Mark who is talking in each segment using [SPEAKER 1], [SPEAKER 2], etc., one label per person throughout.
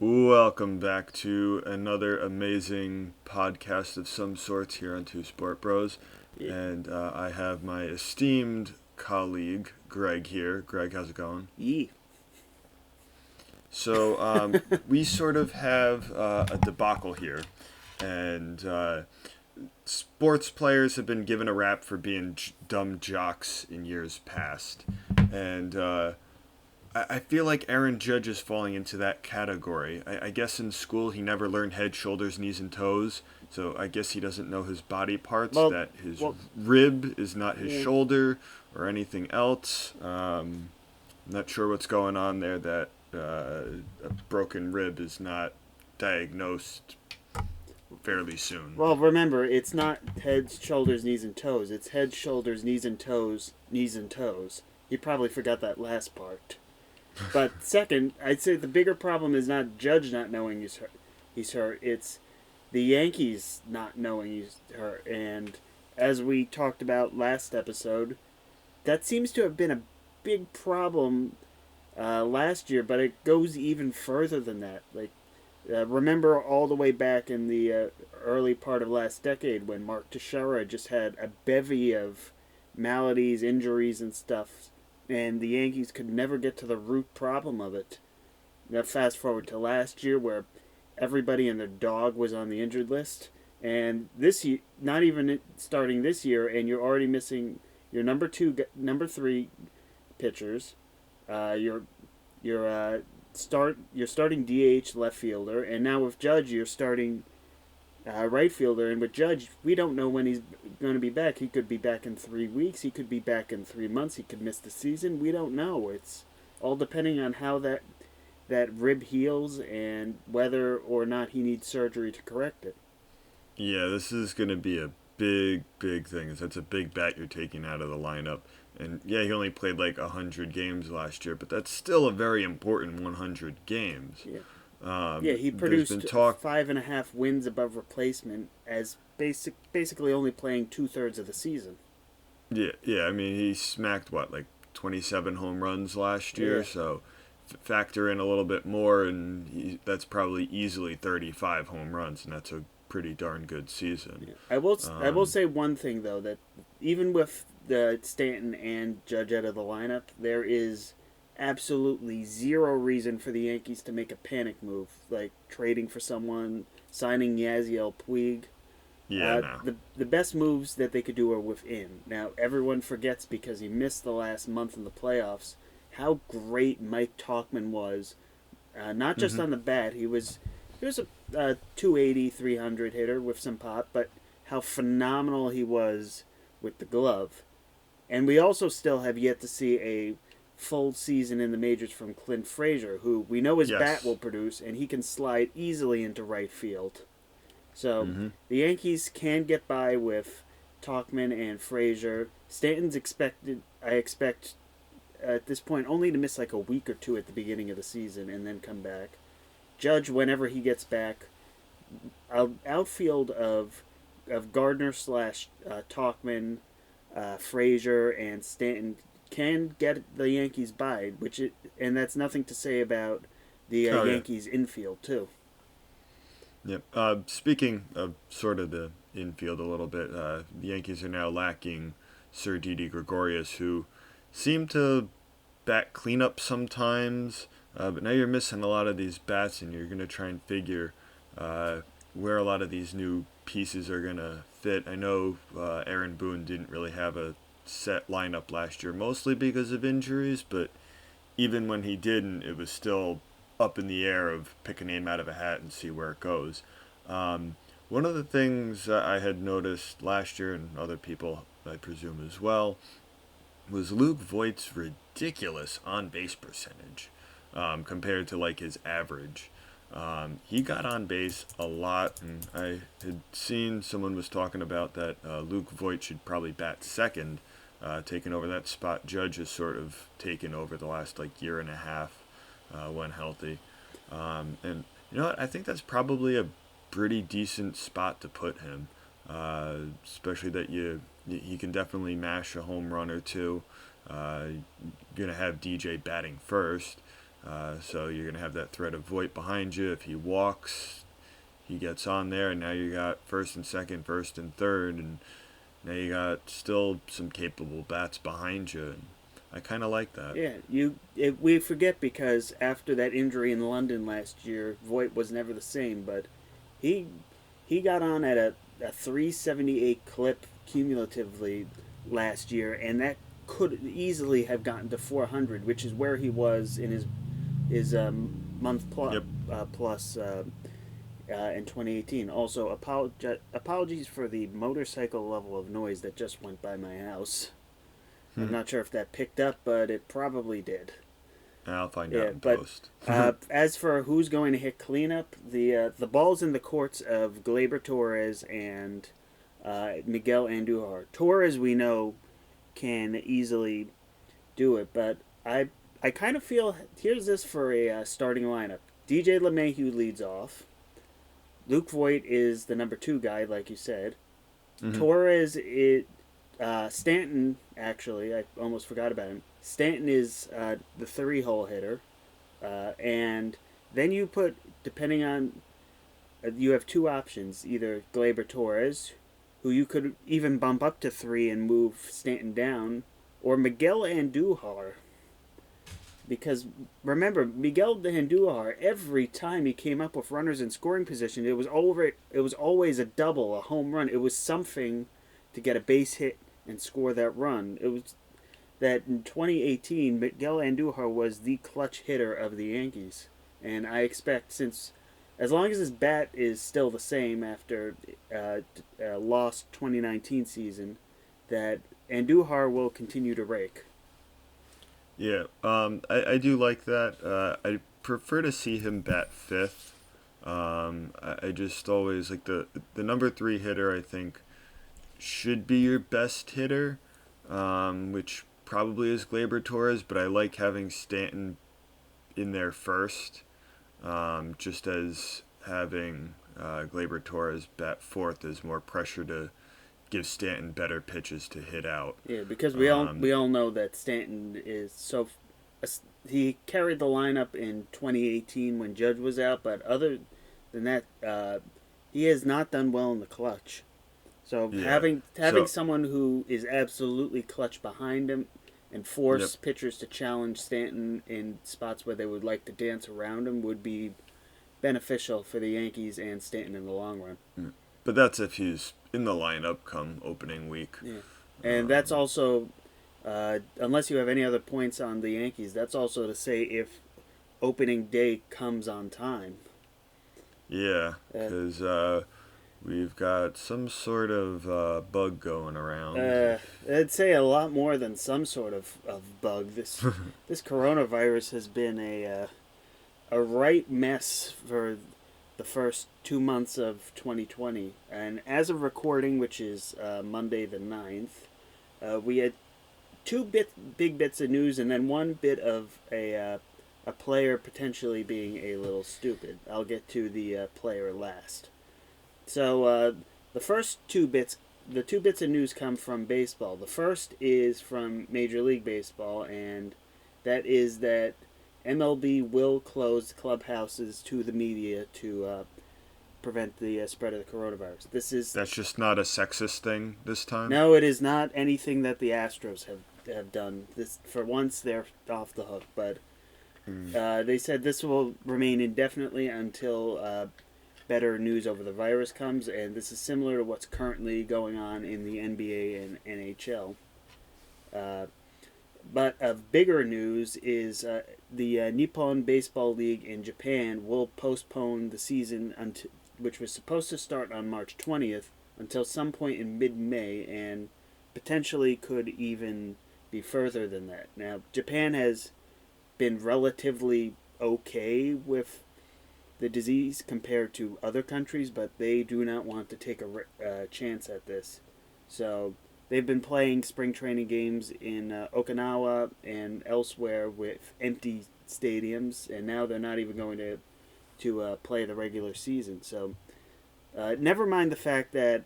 [SPEAKER 1] Welcome back to another amazing podcast of some sorts here on Two Sport Bros.
[SPEAKER 2] Y-
[SPEAKER 1] And I have my esteemed colleague, Greg, here. Greg, how's it going?
[SPEAKER 2] Yee.
[SPEAKER 1] We sort of have a debacle here. And sports players have been given a rap for being dumb jocks in years past. And I feel like Aaron Judge is falling into that category. I guess in school he never learned head, shoulders, knees, and toes. So I guess he doesn't know his body parts.
[SPEAKER 2] Well,
[SPEAKER 1] That his
[SPEAKER 2] well,
[SPEAKER 1] rib is not his
[SPEAKER 2] yeah.
[SPEAKER 1] shoulder or anything else. I'm not sure what's going on there. That a broken rib is not diagnosed fairly soon.
[SPEAKER 2] Well, remember, it's not head, shoulders, knees, and toes. It's head, shoulders, knees, and toes, knees, and toes. He probably forgot that last part. But second, I'd say the bigger problem is not Judge not knowing he's hurt. He's hurt. It's the Yankees not knowing he's hurt. And as we talked about last episode, that seems to have been a big problem last year, but it goes even further than that. Remember all the way back in the early part of last decade when Mark Teixeira just had a bevy of maladies, injuries, and stuff, and the Yankees could never get to the root problem of it. Now, fast forward to last year where everybody and their dog was on the injured list, and this year, not even starting this year, and you're already missing your number two, number three pitchers, your you're starting DH left fielder, and now with Judge you're starting right fielder. And with Judge, we don't know when he's going to be back. He could be back in 3 weeks. He could be back in 3 months. He could miss the season. We don't know. It's all depending on how that rib heals and whether or not he needs surgery to correct it.
[SPEAKER 1] Yeah, this is going to be a big thing. That's a big bat you're taking out of the lineup. And yeah, he only played like 100 games last year, but that's still a very important 100 games.
[SPEAKER 2] Yeah. He
[SPEAKER 1] There's been
[SPEAKER 2] produced
[SPEAKER 1] talk.
[SPEAKER 2] 5.5 wins above replacement as basically only playing 2/3 of the season.
[SPEAKER 1] Yeah. I mean, he smacked what, like 27 home runs last year.
[SPEAKER 2] Yeah.
[SPEAKER 1] So factor in a little bit more, and that's probably easily 35 home runs, and that's a pretty darn good season.
[SPEAKER 2] Yeah. I will say one thing though, that even with the Stanton and Judge out of the lineup, there is absolutely zero reason for the Yankees to make a panic move like trading for someone, signing Yasiel Puig.
[SPEAKER 1] Yeah, no.
[SPEAKER 2] The best moves that they could do are within. Now everyone forgets because he missed the last month in the playoffs how great Mike Talkman was. Not just
[SPEAKER 1] Hmm.
[SPEAKER 2] on the bat, he was a 280, 300 hitter with some pop, but how phenomenal he was with the glove. And we also still have yet to see a full season in the majors from Clint Frazier, who we know his bat
[SPEAKER 1] Yes.
[SPEAKER 2] will produce, and he can slide easily into right field. So
[SPEAKER 1] Hmm.
[SPEAKER 2] the Yankees can get by with Talkman and Frazier. I expect, at this point, only to miss like a week or two at the beginning of the season and then come back. Judge, whenever he gets back, outfield of Gardner slash Talkman, Frazier, and Stanton can get the Yankees by, and that's nothing to say about the
[SPEAKER 1] Oh yeah.
[SPEAKER 2] Yankees infield too.
[SPEAKER 1] Yep. Speaking of sort of the infield a little bit, the Yankees are now lacking Sir Didi Gregorius, who seemed to bat cleanup sometimes, but now you're missing a lot of these bats, and you're going to try and figure where a lot of these new pieces are going to fit. I know Aaron Boone didn't really have a set lineup last year, mostly because of injuries, but even when he didn't, it was still up in the air of pick a name out of a hat and see where it goes. Um, One of the things I had noticed last year, and other people I presume as well, was Luke Voigt's ridiculous on base percentage compared to like his average. He got on base a lot, and I had seen someone was talking about that Luke Voigt should probably bat second, taking over that spot Judge has sort of taken over the last like year and a half when healthy. And you know what? I think that's probably a pretty decent spot to put him, especially that he can definitely mash a home run or two. Gonna have DJ batting first. So you're going to have that threat of Voit behind you. If he walks, he gets on there, and now you got first and second, first and third, and now you got still some capable bats behind you. And I kind of like that.
[SPEAKER 2] Yeah, we forget because after that injury in London last year, Voigt was never the same. But he he got on at a 378 clip cumulatively last year, and that could easily have gotten to 400, which is where he was in his month
[SPEAKER 1] Yep.
[SPEAKER 2] plus in 2018. Also, apologies for the motorcycle level of noise that just went by my house. I'm not sure if that picked up, but it probably did.
[SPEAKER 1] I'll find out
[SPEAKER 2] Yeah,
[SPEAKER 1] in
[SPEAKER 2] but
[SPEAKER 1] post.
[SPEAKER 2] as for who's going to hit cleanup, the ball's in the courts of Gleyber Torres and Miguel Andujar. Torres, we know, can easily do it, but I kind of feel here's this for a starting lineup. DJ LeMahieu leads off. Luke Voigt is the number 2 guy, like you said. Torres is Stanton. Actually, I almost forgot about him. Stanton is the 3-hole hitter, and then you put, depending on, you have 2 options: either Gleyber Torres, who you could even bump up to 3 and move Stanton down, or Miguel Andujar. Because remember, Miguel Andujar, every time he came up with runners in scoring position, it was always a double, a home run. It was something to get a base hit and score that run. It was that in 2018, Miguel Andujar was the clutch hitter of the Yankees, and I expect, since as long as his bat is still the same after lost 2019 season, that Andujar will continue to rake.
[SPEAKER 1] Yeah, I do like that. I prefer to see him bat fifth. I just always like the number 3 hitter. I think should be your best hitter, which probably is Gleyber Torres. But I like having Stanton in there first, just as having Gleyber Torres bat fourth is more pressure to give Stanton better pitches to hit out.
[SPEAKER 2] Yeah, because we all know that Stanton is so. He carried the lineup in 2018 when Judge was out, but other than that, he has not done well in the clutch. So
[SPEAKER 1] Yeah.
[SPEAKER 2] having
[SPEAKER 1] So
[SPEAKER 2] someone who is absolutely clutch behind him and force
[SPEAKER 1] yep.
[SPEAKER 2] pitchers to challenge Stanton in spots where they would like to dance around him would be beneficial for the Yankees and Stanton in the long run.
[SPEAKER 1] But that's if he's in the lineup come opening week.
[SPEAKER 2] Yeah. And that's also, unless you have any other points on the Yankees, that's also to say if opening day comes on time.
[SPEAKER 1] Yeah, because we've got some sort of bug going around.
[SPEAKER 2] I'd say a lot more than some sort of bug. This coronavirus has been a right mess for the first 2 months of 2020. And as of recording, which is Monday the 9th, we had 2 big bits of news and then 1 bit of a player potentially being a little stupid. I'll get to the player last. So the first 2 bits, the 2 bits of news come from baseball. The first is from Major League Baseball, and that is that MLB will close clubhouses to the media to prevent the spread of the coronavirus.
[SPEAKER 1] That's just not a sexist thing this time?
[SPEAKER 2] No, it is not anything that the Astros have done. This, for once, they're off the hook. But they said this will remain indefinitely until better news over the virus comes, and this is similar to what's currently going on in the NBA and NHL. But of bigger news is the Nippon Baseball League in Japan will postpone the season, which was supposed to start on March 20th, until some point in mid-May, and potentially could even be further than that. Now, Japan has been relatively okay with the disease compared to other countries, but they do not want to take a chance at this. So they've been playing spring training games in Okinawa and elsewhere with empty stadiums, and now they're not even going to play the regular season. So never mind the fact that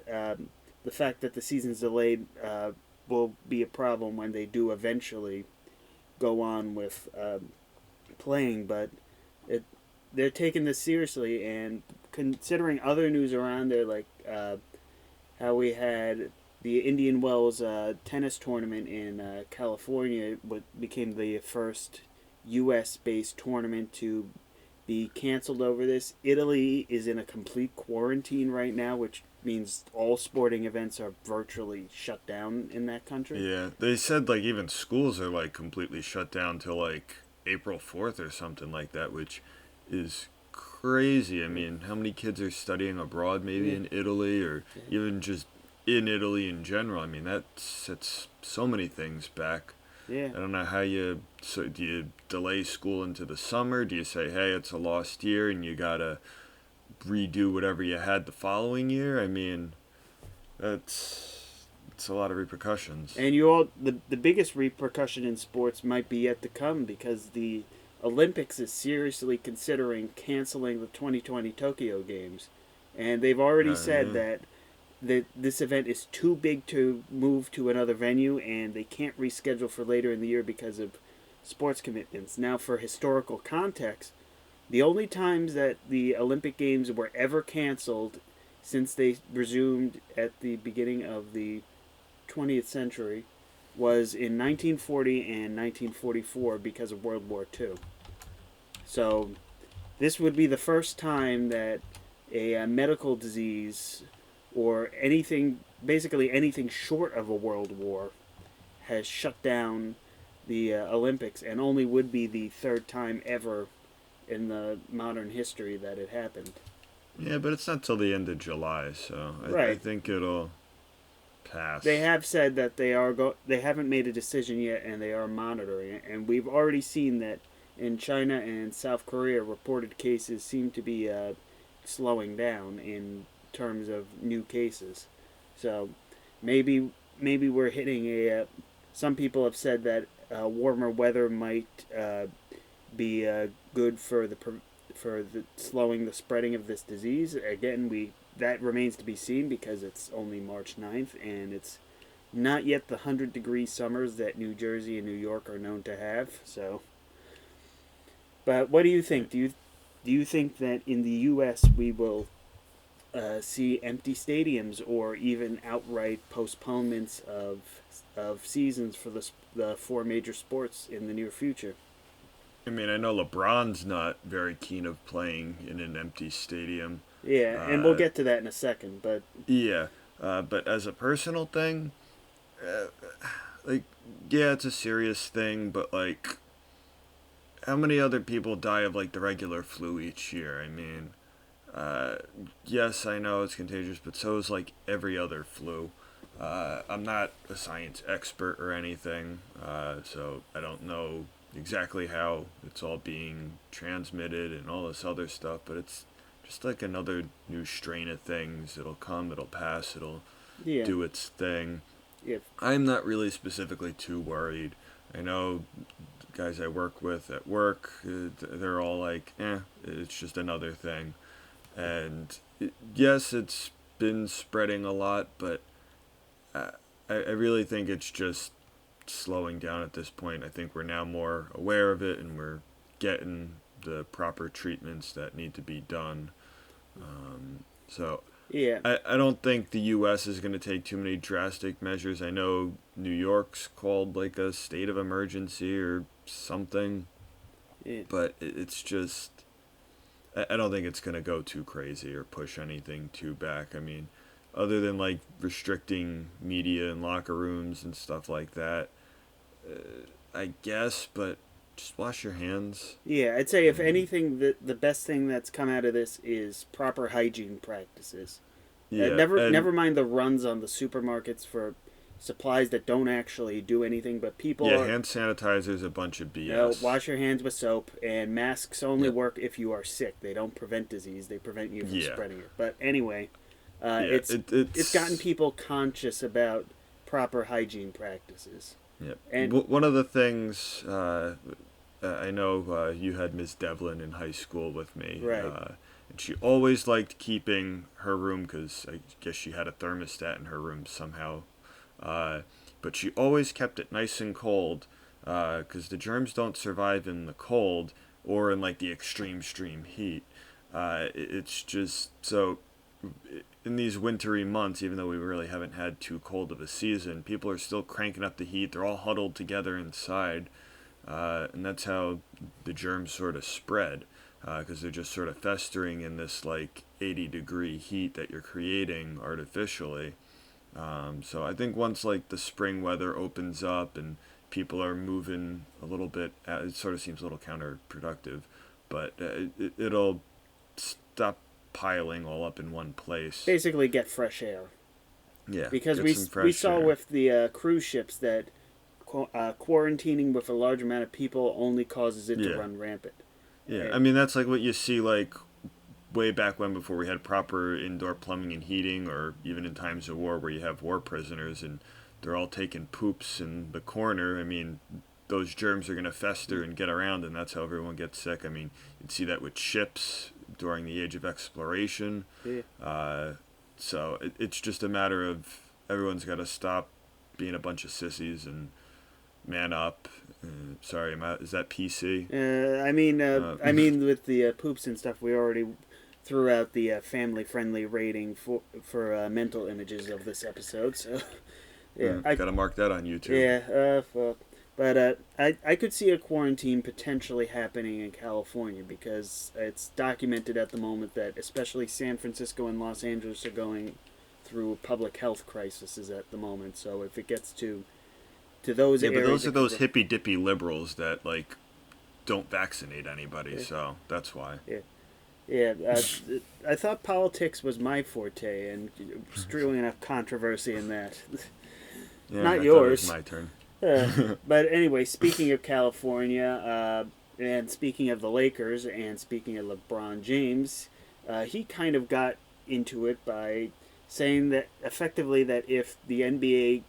[SPEAKER 2] the season's delayed will be a problem when they do eventually go on with playing, but it they're taking this seriously. And considering other news around there, like how we had the Indian Wells tennis tournament in California, what became the first U.S. based tournament to be canceled over this. Italy is in a complete quarantine right now, which means all sporting events are virtually shut down in that country.
[SPEAKER 1] Yeah, they said like even schools are like completely shut down till like April 4th or something like that, which is crazy. I mean, how many kids are studying abroad maybe
[SPEAKER 2] Yeah.
[SPEAKER 1] in Italy or even just in Italy in general? I mean, that sets so many things back.
[SPEAKER 2] Yeah.
[SPEAKER 1] I don't know how you so do you delay school into the summer? Do you say, "Hey, it's a lost year and you got to redo whatever you had the following year?" I mean, that's it's a lot of repercussions.
[SPEAKER 2] And you all the biggest repercussion in sports might be yet to come because the Olympics is seriously considering canceling the 2020 Tokyo Games. And they've already said
[SPEAKER 1] Yeah.
[SPEAKER 2] that this event is too big to move to another venue and they can't reschedule for later in the year because of sports commitments. Now, for historical context, the only times that the Olympic Games were ever canceled since they resumed at the beginning of the 20th century was in 1940 and 1944 because of World War II. So, this would be the first time that a medical disease or anything, basically anything short of a world war, has shut down the Olympics, and only would be the third time ever in the modern history that it happened.
[SPEAKER 1] Yeah, but it's not till the end of July, so I
[SPEAKER 2] Right.
[SPEAKER 1] think it'll
[SPEAKER 2] They
[SPEAKER 1] pass.
[SPEAKER 2] have said that they haven't made a decision yet, and they are monitoring it. And we've already seen that in China and South Korea, reported cases seem to be slowing down in terms of new cases. So maybe we're hitting a. Some people have said that warmer weather might be good for the slowing the spreading of this disease. Again, we that remains to be seen because it's only March 9th and it's not yet the 100-degree summers that New Jersey and New York are known to have. So, but what do you think? Do you think that in the U.S. we will see empty stadiums or even outright postponements of seasons for the four major sports in the near future?
[SPEAKER 1] I mean, I know LeBron's not very keen of playing in an empty stadium.
[SPEAKER 2] Yeah, and we'll
[SPEAKER 1] Uh,
[SPEAKER 2] get to that in a second. But
[SPEAKER 1] yeah, but as a personal thing, uh, like, yeah, it's a serious thing, but like, how many other people die of like the regular flu each year? I mean, uh, yes, I know it's contagious, but so is like every other flu. I'm not a science expert or anything, so I don't know exactly how it's all being transmitted and all this other stuff, but it's just like another new strain of things. It'll come, it'll pass, it'll
[SPEAKER 2] yeah,
[SPEAKER 1] do its thing.
[SPEAKER 2] yeah,
[SPEAKER 1] I'm not really specifically too worried. I know guys I work with at work, they're all like, it's just another thing. And yes, it's been spreading a lot, but uh, I really think it's just slowing down at this point. I think we're now more aware of it and we're getting the proper treatments that need to be done. So
[SPEAKER 2] yeah.
[SPEAKER 1] I don't think the U.S. is going to take too many drastic measures. I know New York's called like a state of emergency or something,
[SPEAKER 2] Yeah.
[SPEAKER 1] but it's just I don't think it's going to go too crazy or push anything too back. I mean, other than like restricting media and locker rooms and stuff like that, I guess, but just wash your hands.
[SPEAKER 2] Yeah, I'd say if
[SPEAKER 1] And
[SPEAKER 2] anything, the best thing that's come out of this is proper hygiene practices.
[SPEAKER 1] yeah,
[SPEAKER 2] Never
[SPEAKER 1] and
[SPEAKER 2] mind the runs on the supermarkets for supplies that don't actually do anything, but people
[SPEAKER 1] yeah,
[SPEAKER 2] are
[SPEAKER 1] hand sanitizer is a bunch of BS.
[SPEAKER 2] wash your hands with soap, and masks only
[SPEAKER 1] Yep.
[SPEAKER 2] work if you are sick. They don't prevent disease; they prevent you from
[SPEAKER 1] Yeah.
[SPEAKER 2] spreading it. But anyway,
[SPEAKER 1] Yeah.
[SPEAKER 2] it's gotten people conscious about proper hygiene practices,
[SPEAKER 1] Yep.
[SPEAKER 2] and
[SPEAKER 1] One of the things I know you had Miss Devlin in high school with me,
[SPEAKER 2] right,
[SPEAKER 1] and she always liked keeping her room because I guess she had a thermostat in her room somehow. Uh, but she always kept it nice and cold because the germs don't survive in the cold. or in like the extreme heat. It's just so in these wintry months, even though we really haven't had too cold of a season, people are still cranking up the heat. They're all huddled together inside, and that's how the germs sort of spread, because they're just sort of festering in this like 80-degree heat that you're creating artificially. So I think once like the spring weather opens up and people are moving a little bit, it sort of seems a little counterproductive, but it'll stop piling all up in one place.
[SPEAKER 2] Basically, get fresh air.
[SPEAKER 1] Yeah,
[SPEAKER 2] Because
[SPEAKER 1] get some
[SPEAKER 2] we
[SPEAKER 1] fresh
[SPEAKER 2] saw
[SPEAKER 1] air.
[SPEAKER 2] with the cruise ships that quarantining with a large amount of people only causes it to
[SPEAKER 1] Yeah,
[SPEAKER 2] run rampant.
[SPEAKER 1] yeah. I
[SPEAKER 2] And,
[SPEAKER 1] mean, that's like what you see like way back when before we had proper indoor plumbing and heating, or even in times of war where you have war prisoners and they're all taking poops in the corner. I mean, those germs are going to fester and get around, and that's how everyone gets sick. I mean, you'd see that with ships during the age of exploration.
[SPEAKER 2] yeah.
[SPEAKER 1] Uh, so it's just a matter of everyone's got to stop being a bunch of sissies and man up. Sorry, is that PC?
[SPEAKER 2] I mean, with the poops and stuff, we already threw out the family-friendly rating for mental images of this episode. So, yeah,
[SPEAKER 1] Got to mark that on YouTube.
[SPEAKER 2] yeah, well, but I could see a quarantine potentially happening in California because it's documented at the moment that especially San Francisco and Los Angeles are going through public health crises at the moment. So if it gets to those
[SPEAKER 1] Yeah, but
[SPEAKER 2] areas,
[SPEAKER 1] those are those hippy dippy liberals that like don't vaccinate anybody,
[SPEAKER 2] yeah,
[SPEAKER 1] so that's why.
[SPEAKER 2] yeah. Yeah, I thought politics was my forte, and strewing enough controversy in that.
[SPEAKER 1] Yeah,
[SPEAKER 2] Not
[SPEAKER 1] I thought it was
[SPEAKER 2] yours.
[SPEAKER 1] my turn.
[SPEAKER 2] But anyway, speaking of California, and speaking of the Lakers, and speaking of LeBron James, he kind of got into it by saying that effectively that if the NBA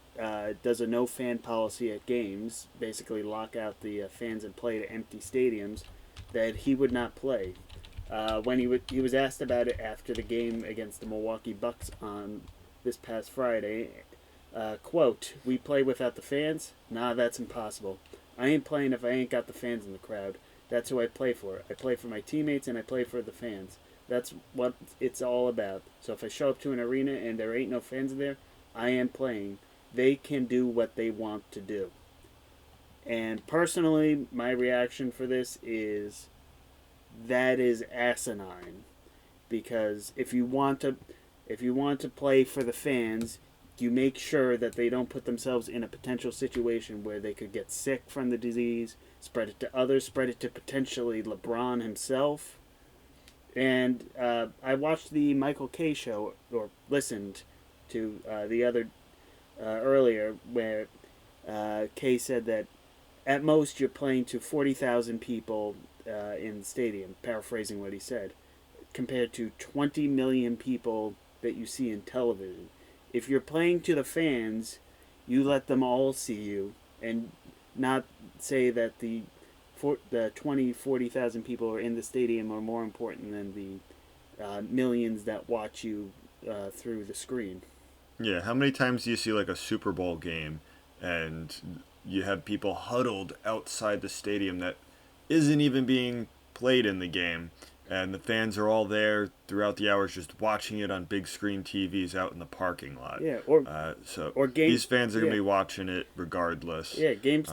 [SPEAKER 2] does a no fan policy at games, basically lock out the fans and play to empty stadiums, that he would not play. When he was asked about it after the game against the Milwaukee Bucks on this past Friday, quote, "We play without the fans? Nah, that's impossible. I ain't playing if I ain't got the fans in the crowd. That's who I play for. I play for my teammates and I play for the fans. That's what it's all about. So if I show up to an arena and there ain't no fans there, I am playing. They can do what they want to do." And personally, my reaction for this is that is asinine, because if you want to play for the fans, you make sure that they don't put themselves in a potential situation where they could get sick from the disease, spread it to others, spread it to potentially LeBron himself. And I watched the Michael Kay show, or listened to the other earlier, where Kay said that at most you're playing to 40,000 people in the stadium, paraphrasing what he said, compared to 20 million people that you see in television. If you're playing to the fans, you let them all see you, and not say that the 40,000 people who are in the stadium are more important than the millions that watch you through the screen.
[SPEAKER 1] Yeah, how many times do you see like a Super Bowl game and you have people huddled outside the stadium that isn't even being played in the game, and the fans are all there throughout the hours just watching it on big screen TVs out in the parking lot.
[SPEAKER 2] Yeah,
[SPEAKER 1] So
[SPEAKER 2] or game.
[SPEAKER 1] these fans are
[SPEAKER 2] Yeah,
[SPEAKER 1] gonna be watching it regardless.
[SPEAKER 2] yeah. Game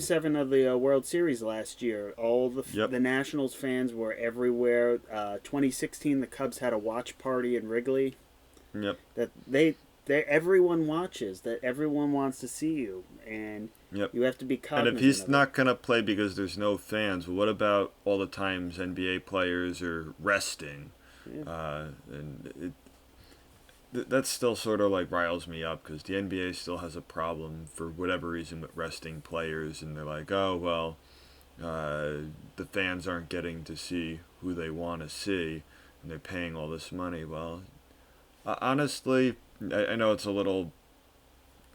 [SPEAKER 2] 7 of the World Series last year. All
[SPEAKER 1] Yep.
[SPEAKER 2] the Nationals fans were everywhere. 2016, the Cubs had a watch party in Wrigley.
[SPEAKER 1] Yep.
[SPEAKER 2] That they everyone watches. That everyone wants to see you, and
[SPEAKER 1] Yep.
[SPEAKER 2] you have to be
[SPEAKER 1] And
[SPEAKER 2] cognizant
[SPEAKER 1] if he's
[SPEAKER 2] of
[SPEAKER 1] not gonna play because there's no fans, well, what about all the times NBA players are resting?
[SPEAKER 2] it. Yeah.
[SPEAKER 1] And that still sort of like riles me up because the NBA still has a problem for whatever reason with resting players, and they're like, oh well, the fans aren't getting to see who they want to see, and they're paying all this money. Well, honestly, I know it's a little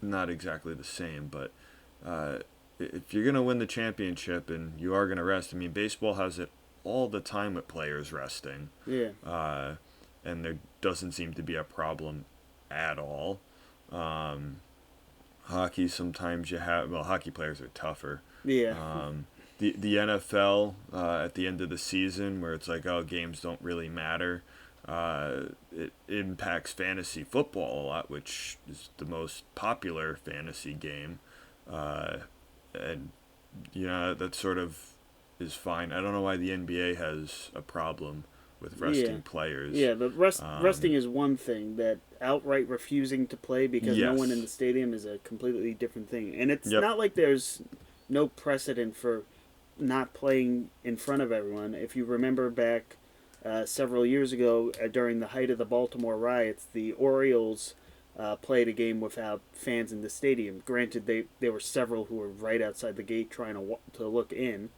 [SPEAKER 1] not exactly the same, but if you're gonna win the championship and you are gonna rest, I mean, baseball has it all the time with players resting,
[SPEAKER 2] Yeah.
[SPEAKER 1] and there doesn't seem to be a problem at all. Hockey, sometimes you have, well, hockey players are tougher.
[SPEAKER 2] Yeah.
[SPEAKER 1] Um, the NFL at the end of the season, where it's like, oh, games don't really matter. It impacts fantasy football a lot, which is the most popular fantasy game, and that sort of is fine. I don't know why the NBA has a problem with
[SPEAKER 2] Yeah.
[SPEAKER 1] resting players.
[SPEAKER 2] Yeah, but resting is one thing. That outright refusing to play because no one in the
[SPEAKER 1] Yes.
[SPEAKER 2] stadium is a completely different thing. And it's
[SPEAKER 1] Yep.
[SPEAKER 2] not like there's no precedent for not playing in front of everyone. If you remember back several years ago, during the height of the Baltimore riots, the Orioles played a game without fans in the stadium. Granted, there were several who were right outside the gate trying to look in,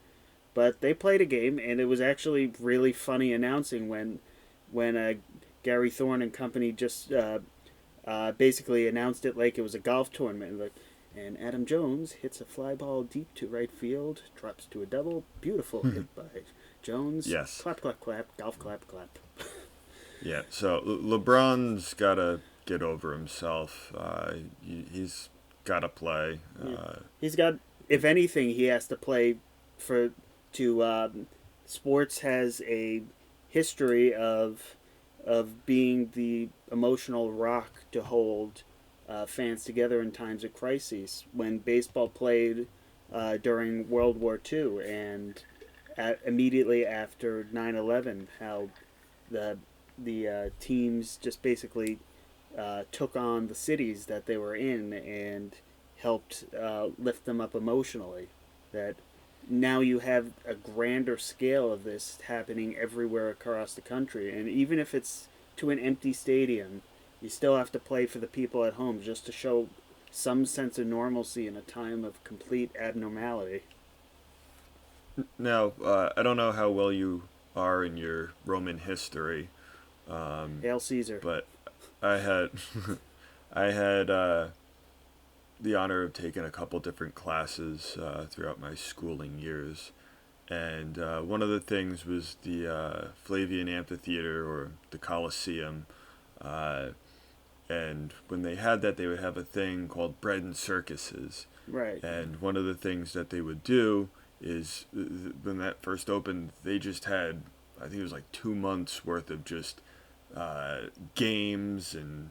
[SPEAKER 2] but they played a game, and it was actually really funny announcing when Gary Thorne and company just basically announced it like it was a golf tournament. Like, and Adam Jones hits a fly ball deep to right field, drops to a double. Beautiful hit by Jones.
[SPEAKER 1] Yes.
[SPEAKER 2] Clap, clap, clap. Golf clap, clap.
[SPEAKER 1] Yeah. So LeBron's gotta get over himself. He's gotta play.
[SPEAKER 2] Yeah. He's got, if anything, he has to play for to. Sports has a history of being the emotional rock to hold fans together in times of crises. When baseball played during World War II and immediately after 9/11, how the teams just basically took on the cities that they were in and helped lift them up emotionally. That now you have a grander scale of this happening everywhere across the country, and even if it's to an empty stadium, you still have to play for the people at home just to show some sense of normalcy in a time of complete abnormality.
[SPEAKER 1] Now, I don't know how well you are in your Roman history,
[SPEAKER 2] Hail Caesar.
[SPEAKER 1] but I had I had the honor of taking a couple different classes throughout my schooling years, and one of the things was the Flavian Amphitheater or the Colosseum, uh, and when they had that, they would have a thing called bread and circuses,
[SPEAKER 2] Right.
[SPEAKER 1] and one of the things that they would do is when that first opened, they just had, I think it was like 2 months worth of just games and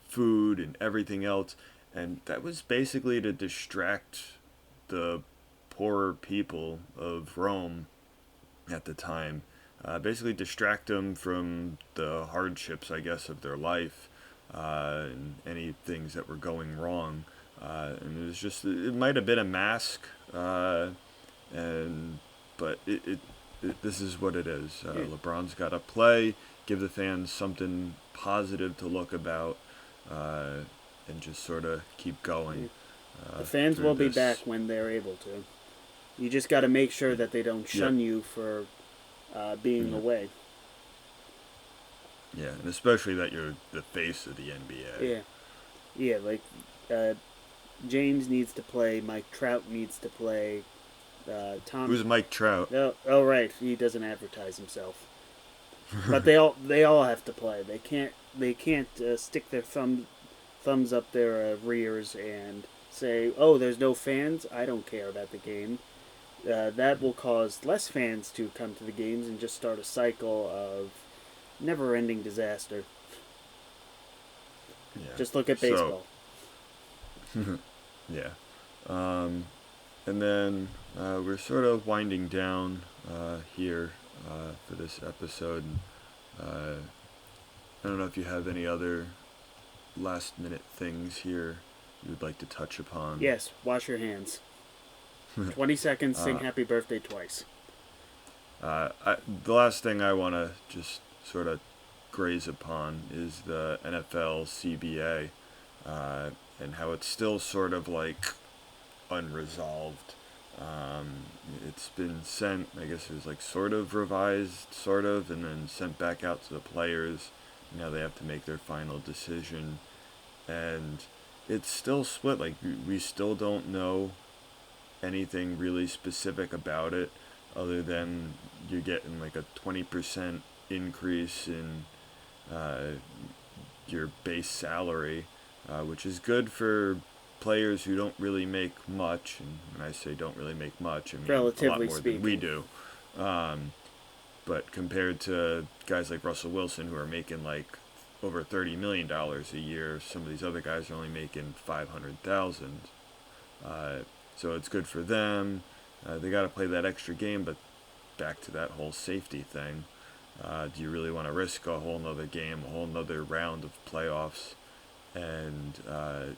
[SPEAKER 1] food and everything else, and that was basically to distract the poorer people of Rome at the time. Basically, distract them from the hardships, I guess, of their life and any things that were going wrong. And it was just, it might have been a mask, and but this is what it is.
[SPEAKER 2] Yeah.
[SPEAKER 1] LeBron's got to play, give the fans something positive to look about, and just sort of keep going.
[SPEAKER 2] The fans
[SPEAKER 1] Through
[SPEAKER 2] will be
[SPEAKER 1] this.
[SPEAKER 2] back when they're able to. You just got to make sure that they don't shun you for being
[SPEAKER 1] Yeah.
[SPEAKER 2] away.
[SPEAKER 1] Yeah, and especially that you're the face of the NBA.
[SPEAKER 2] Yeah. Yeah, like uh, James needs to play, Mike Trout needs to play, Tom.
[SPEAKER 1] Who's Mike Trout?
[SPEAKER 2] Oh, right, he doesn't advertise himself. But they all have to play. They can't stick their thumbs up their rears and say, "Oh, there's no fans. I don't care about the game." That will cause less fans to come to the games and just start a cycle of never-ending disaster.
[SPEAKER 1] Yeah.
[SPEAKER 2] Just look at baseball.
[SPEAKER 1] Yeah. And then we're sort of winding down here for this episode. I don't know if you have any other last minute things here you would like to touch upon.
[SPEAKER 2] Yes, wash your hands. 20 seconds, sing
[SPEAKER 1] Uh,
[SPEAKER 2] happy birthday twice.
[SPEAKER 1] The last thing I want to just sort of graze upon is the NFL CBA and how it's still sort of like unresolved. It's been sent, I guess it was like sort of revised, sort of, and then sent back out to the players. Now they have to make their final decision. And it's still split. Like, we still don't know anything really specific about it other than you're getting like a 20% increase in your base salary, which is good for players who don't really make much, and when I say don't really make much, I mean a lot
[SPEAKER 2] Relatively
[SPEAKER 1] more
[SPEAKER 2] speaking.
[SPEAKER 1] than we do. But compared to guys like Russell Wilson who are making like over $30 million a year, some of these other guys are only making 500,000. So it's good for them. They got to play that extra game, but back to that whole safety thing. Do you really want to risk a whole nother game, a whole nother round of playoffs? And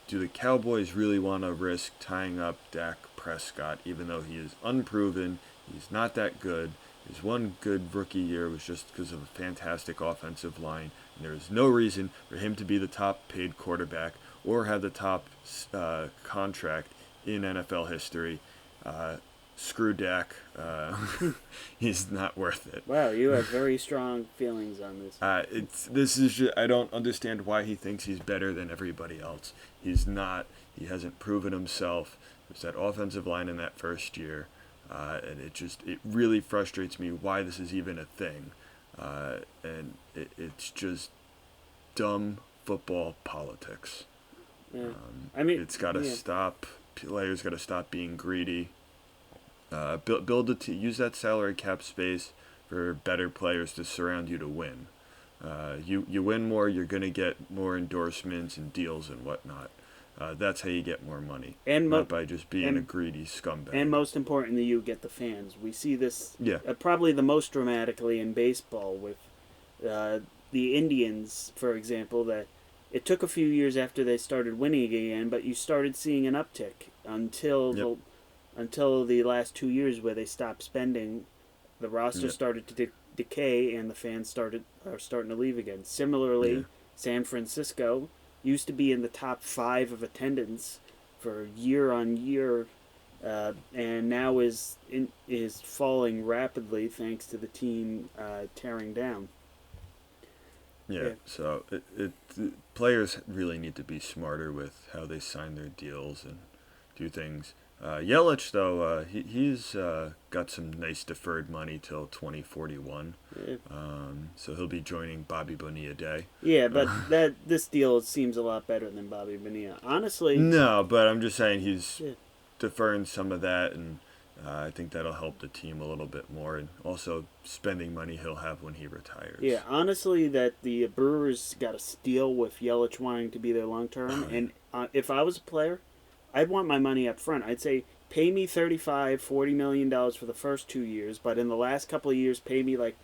[SPEAKER 1] do the Cowboys really want to risk tying up Dak Prescott, even though he is unproven, he's not that good? His one good rookie year was just because of a fantastic offensive line, and there is no reason for him to be the top paid quarterback or have the top contract in NFL history. Screw Dak. He's not worth it.
[SPEAKER 2] Wow, you have very strong feelings on this.
[SPEAKER 1] This is just, I don't understand why he thinks he's better than everybody else. He's not. He hasn't proven himself. There's that offensive line in that first year, and it really frustrates me why this is even a thing, and it's just dumb football politics.
[SPEAKER 2] Yeah. I mean,
[SPEAKER 1] it's got to stop. Players got to stop being greedy. Use that salary cap space for better players to surround you to win. You win more, you're gonna get more endorsements and deals and whatnot. That's how you get more money,
[SPEAKER 2] and
[SPEAKER 1] not by just being a greedy scumbag.
[SPEAKER 2] And most importantly, you get the fans. We see this
[SPEAKER 1] Yeah.
[SPEAKER 2] Probably the most dramatically in baseball with the Indians, for example. That it took a few years after they started winning again, but you started seeing an uptick until the last 2 years where they stopped spending. The roster started to decay, and the fans are starting to leave again. Similarly, San Francisco used to be in the top 5 of attendance for year on year, and now is falling rapidly thanks to the team tearing down.
[SPEAKER 1] Yeah. So players really need to be smarter with how they sign their deals and do things. Yelich, though, he's got some nice deferred money till 2041.
[SPEAKER 2] Yeah.
[SPEAKER 1] So he'll be joining Bobby Bonilla Day.
[SPEAKER 2] Yeah, but this deal seems a lot better than Bobby Bonilla. Honestly.
[SPEAKER 1] No, but I'm just saying he's deferring some of that, and I think that'll help the team a little bit more, and also spending money he'll have when he retires.
[SPEAKER 2] Yeah, honestly, that the Brewers got a steal with Yelich wanting to be there long term, and if I was a player, I'd want my money up front. I'd say pay me $35-40 million for the first 2 years, but in the last couple of years, pay me like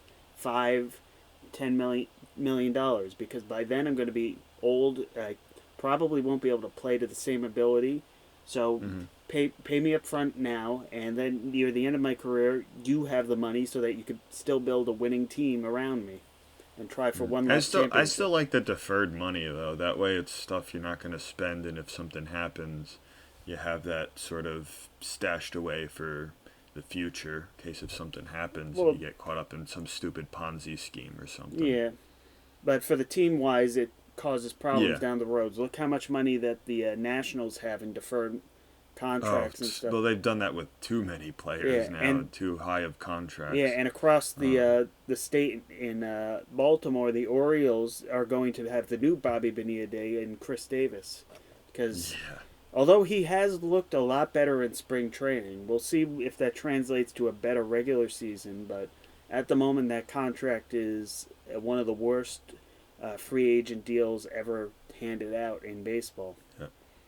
[SPEAKER 2] $5-10 million, because by then I'm going to be old. I probably won't be able to play to the same ability. So pay me up front now, and then near the end of my career, you have the money so that you could still build a winning team around me and try for one last championship.
[SPEAKER 1] I still like the deferred money, though. That way it's stuff you're not going to spend, and if something happens, you have that sort of stashed away for the future in case if something happens, you get caught up in some stupid Ponzi scheme or something.
[SPEAKER 2] Yeah, but for the team-wise, it causes problems down the road. Look how much money that the Nationals have in deferred contracts and stuff.
[SPEAKER 1] Well, they've done that with too many players now, and too high of contracts.
[SPEAKER 2] Yeah, and across the state in Baltimore, the Orioles are going to have the new Bobby Bonilla Day and Chris Davis, because although he has looked a lot better in spring training, we'll see if that translates to a better regular season. But at the moment, that contract is one of the worst free agent deals ever handed out in baseball.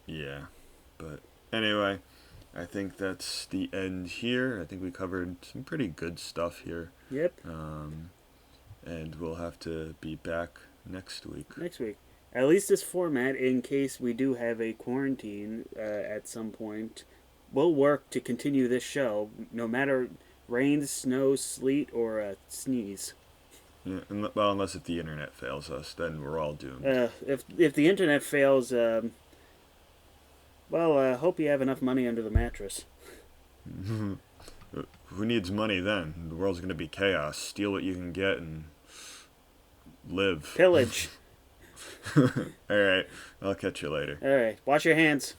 [SPEAKER 1] Yeah, but anyway, I think that's the end here. I think we covered some pretty good stuff here.
[SPEAKER 2] Yep.
[SPEAKER 1] And we'll have to be back next week.
[SPEAKER 2] At least this format, in case we do have a quarantine at some point, will work to continue this show, no matter rain, snow, sleet, or a sneeze.
[SPEAKER 1] Yeah, well, unless if the internet fails us, then we're all doomed.
[SPEAKER 2] If the internet fails, hope you have enough money under the mattress.
[SPEAKER 1] Who needs money then? The world's going to be chaos. Steal what you can get and live.
[SPEAKER 2] Pillage.
[SPEAKER 1] All right. I'll catch you later.
[SPEAKER 2] All right. Wash your hands.